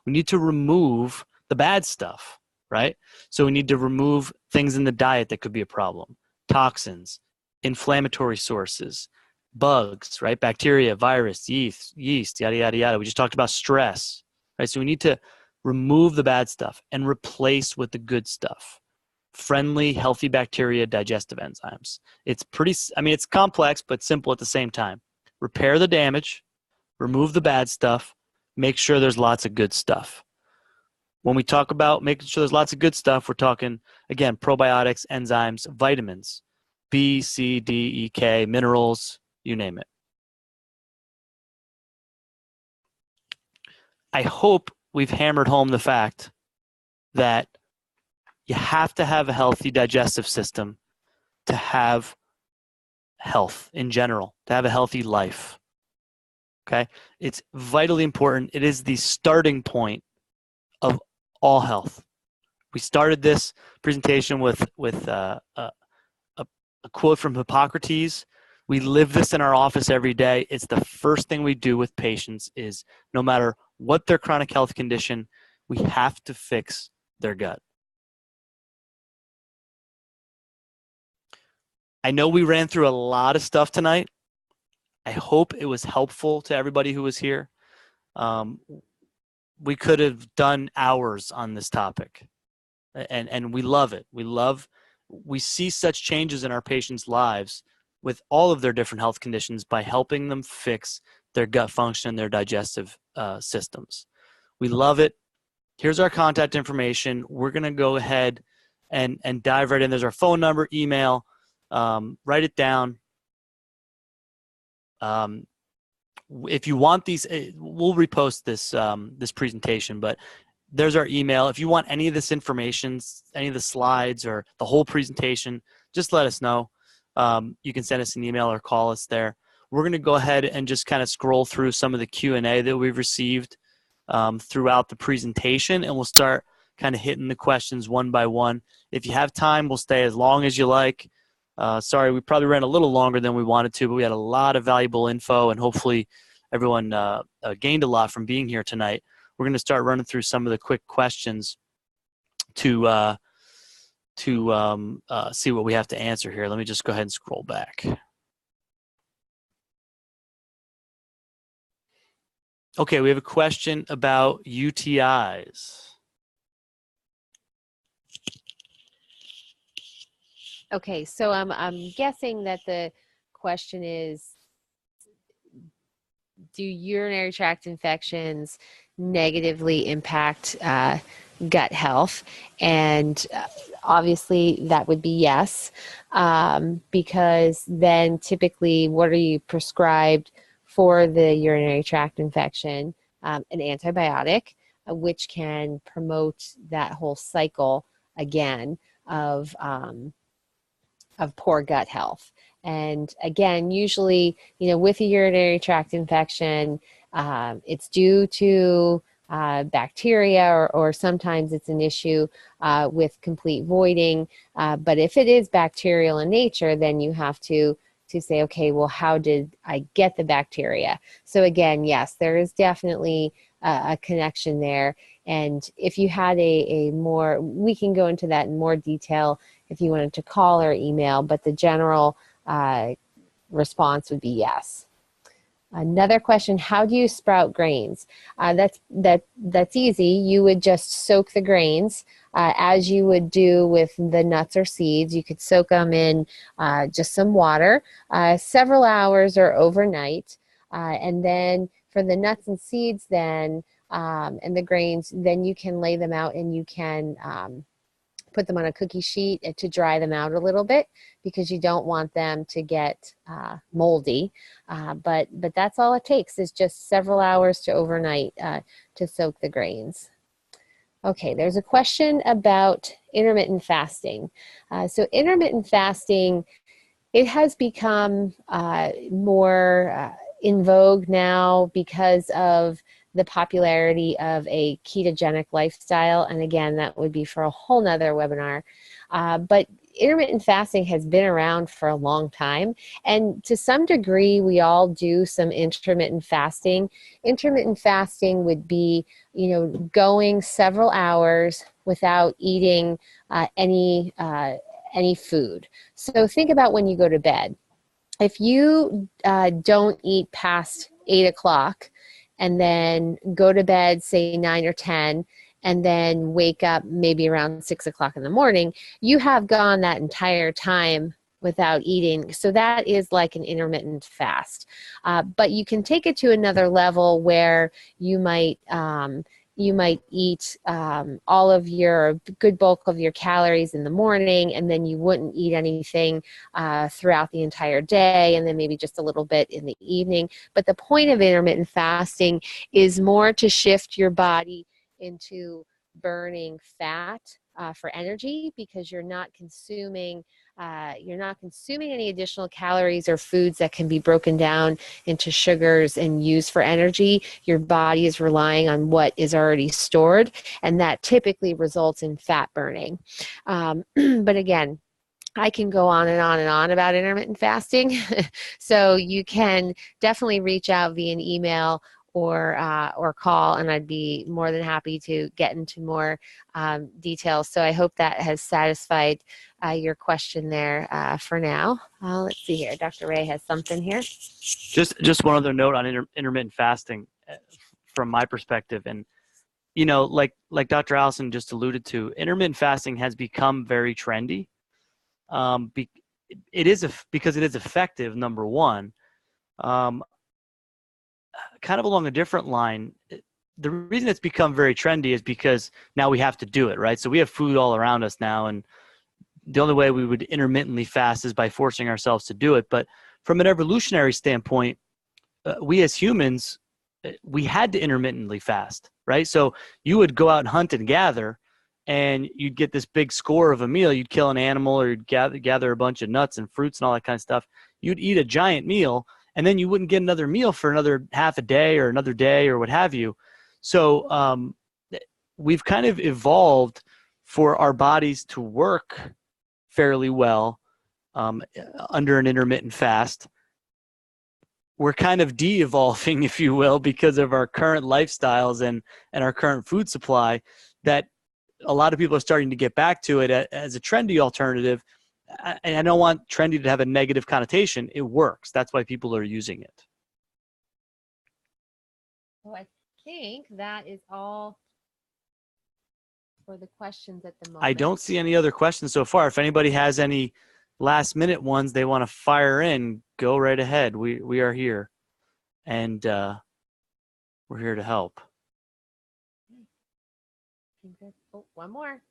We need to remove the bad stuff, right? So we need to remove things in the diet that could be a problem. Toxins, inflammatory sources, bugs, right? Bacteria, virus, yeast, yada, yada, yada. We just talked about stress, right? So we need to remove the bad stuff and replace with the good stuff. Friendly, healthy bacteria, digestive enzymes. It's it's complex, but simple at the same time. Repair the damage, remove the bad stuff, make sure there's lots of good stuff. When we talk about making sure there's lots of good stuff, we're talking, again, probiotics, enzymes, vitamins, B, C, D, E, K, minerals, you name it. I hope we've hammered home the fact that you have to have a healthy digestive system to have health in general, to have a healthy life. Okay? It's vitally important. It is the starting point of all health. We started this presentation with a quote from Hippocrates. We live this in our office every day. It's the first thing we do with patients is no matter what their chronic health condition, we have to fix their gut. I know we ran through a lot of stuff tonight. I hope it was helpful to everybody who was here. We could have done hours on this topic, and we love it. We see such changes in our patients' lives with all of their different health conditions by helping them fix their gut function, their digestive systems. We love it. Here's our contact information. We're going to go ahead and dive right in. There's our phone number, email. Write it down. If you want these, we'll repost this this presentation, but there's our email. If you want any of this information, any of the slides or the whole presentation, just let us know. You can send us an email or call us there. We're going to go ahead and just kind of scroll through some of the Q&A that we've received throughout the presentation, and we'll start kind of hitting the questions one by one. If you have time, we'll stay as long as you like. Sorry, we probably ran a little longer than we wanted to, but we had a lot of valuable info, and hopefully everyone gained a lot from being here tonight. We're going to start running through some of the quick questions to see what we have to answer here. Let me just go ahead and scroll back. Okay, we have a question about UTIs. Okay, so I'm guessing that the question is, do urinary tract infections negatively impact gut health? And obviously that would be yes, because then typically what are you prescribed for the urinary tract infection? An antibiotic, which can promote that whole cycle again of poor gut health. And again, usually, with a urinary tract infection, it's due to bacteria, or sometimes it's an issue with complete voiding. But if it is bacterial in nature, then you have to say, okay, well, how did I get the bacteria? So again, yes, there is definitely a connection there. And if you had we can go into that in more detail if you wanted to call or email, but the general response would be yes. Another question, how do you sprout grains? That's easy. You would just soak the grains as you would do with the nuts or seeds. You could soak them in just some water, several hours or overnight. And then for the nuts and seeds then, and the grains, then you can lay them out and you can put them on a cookie sheet to dry them out a little bit, because you don't want them to get moldy. But that's all it takes, is just several hours to overnight to soak the grains. Okay, there's a question about intermittent fasting. So intermittent fasting, it has become more in vogue now because of the popularity of a ketogenic lifestyle. And again, that would be for a whole nother webinar. But intermittent fasting has been around for a long time. And to some degree, we all do some intermittent fasting. Intermittent fasting would be, going several hours without eating any food. So think about when you go to bed. If you don't eat past 8 o'clock, and then go to bed, say 9 or 10, and then wake up maybe around 6 o'clock in the morning, you have gone that entire time without eating. So that is like an intermittent fast. But you can take it to another level where you might eat all of your good bulk of your calories in the morning, and then you wouldn't eat anything throughout the entire day, and then maybe just a little bit in the evening. But the point of intermittent fasting is more to shift your body into burning fat for energy, because you're not consuming you're not consuming any additional calories or foods that can be broken down into sugars and used for energy. Your body is relying on what is already stored, and that typically results in fat burning. But again, I can go on and on and on about intermittent fasting. So you can definitely reach out via an email or call, and I'd be more than happy to get into more details. So I hope that has satisfied your question there for now. Let's see here. Dr. Ray has something here. Just one other note on intermittent fasting from my perspective. And, you know, like Dr. Allison just alluded to, intermittent fasting has become very trendy. Because it is effective, number one. Kind of along a different line, the reason it's become very trendy is because now we have to do it, right? So we have food all around us now, and the only way we would intermittently fast is by forcing ourselves to do it. But from an evolutionary standpoint, we as humans, we had to intermittently fast, right? So you would go out and hunt and gather, and you'd get this big score of a meal. You'd kill an animal, or you'd gather a bunch of nuts and fruits and all that kind of stuff. You'd eat a giant meal, and then you wouldn't get another meal for another half a day or another day or what have you. So we've kind of evolved for our bodies to work fairly well under an intermittent fast. We're kind of de-evolving, if you will, because of our current lifestyles and our current food supply, that a lot of people are starting to get back to it as a trendy alternative. And I don't want trendy to have a negative connotation. It works. That's why people are using it. Well, I think that is all for the questions at the moment. I don't see any other questions so far. If anybody has any last minute ones they want to fire in, go right ahead. We are here, and we're here to help. Oh, one more.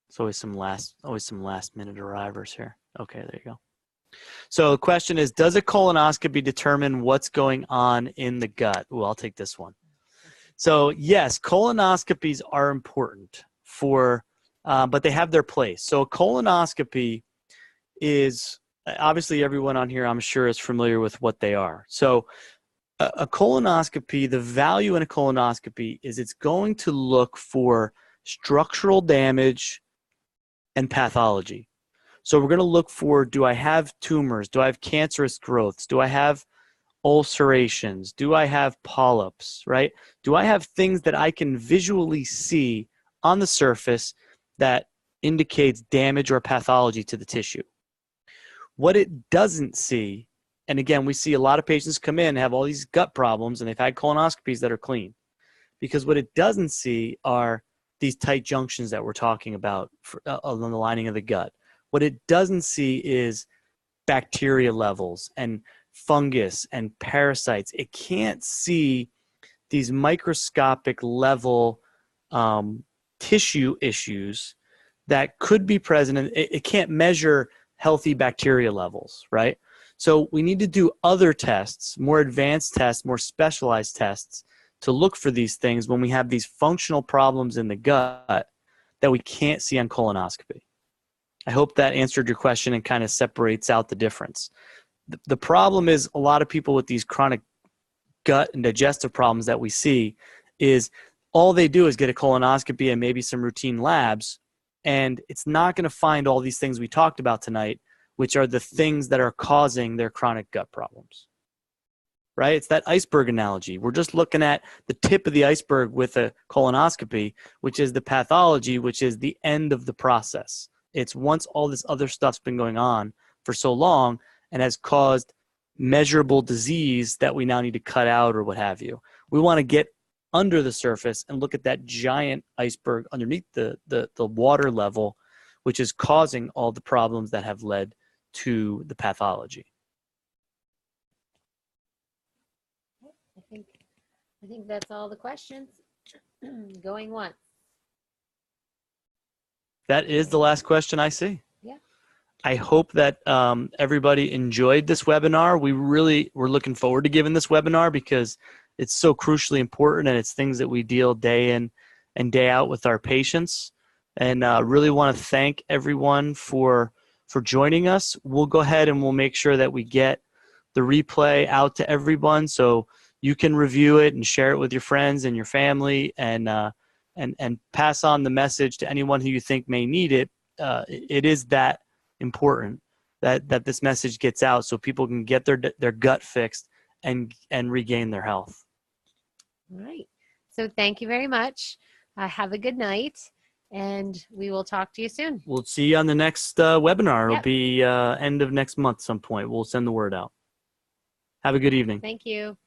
It's always some last minute arrivers here. Okay, there you go. So the question is, does a colonoscopy determine what's going on in the gut? Ooh, I'll take this one. So yes, colonoscopies are important but they have their place. So a colonoscopy is, obviously everyone on here I'm sure is familiar with what they are. So a colonoscopy, the value in a colonoscopy is it's going to look for structural damage and pathology. So we're going to look for, do I have tumors? Do I have cancerous growths? Do I have ulcerations? Do I have polyps, right? Do I have things that I can visually see on the surface that indicates damage or pathology to the tissue? What it doesn't see, and again, we see a lot of patients come in and have all these gut problems, and they've had colonoscopies that are clean, because what it doesn't see are these tight junctions that we're talking about on the lining of the gut. What it doesn't see is bacteria levels and fungus and parasites. It can't see these microscopic level tissue issues that could be present. It can't measure healthy bacteria levels, right? So we need to do other tests, more advanced tests, more specialized tests to look for these things when we have these functional problems in the gut that we can't see on colonoscopy. I hope that answered your question and kind of separates out the difference. The problem is, a lot of people with these chronic gut and digestive problems that we see is all they do is get a colonoscopy and maybe some routine labs, and it's not going to find all these things we talked about tonight, which are the things that are causing their chronic gut problems. Right? It's that iceberg analogy. We're just looking at the tip of the iceberg with a colonoscopy, which is the pathology, which is the end of the process. It's once all this other stuff's been going on for so long and has caused measurable disease that we now need to cut out or what have you. We want to get under the surface and look at that giant iceberg underneath the water level, which is causing all the problems that have led to the pathology. I think that's all the questions. Going once. That is the last question I see. Yeah. I hope that everybody enjoyed this webinar. We're looking forward to giving this webinar because it's so crucially important, and it's things that we deal day in and day out with our patients. And really want to thank everyone for for joining us. We'll go ahead and we'll make sure that we get the replay out to everyone so you can review it and share it with your friends and your family, and pass on the message to anyone who you think may need it. It is that important that this message gets out so people can get their gut fixed and regain their health. All right. So thank you very much. Have a good night, and we will talk to you soon. We'll see you on the next webinar. Yep. It'll be end of next month some point. We'll send the word out. Have a good evening. Thank you.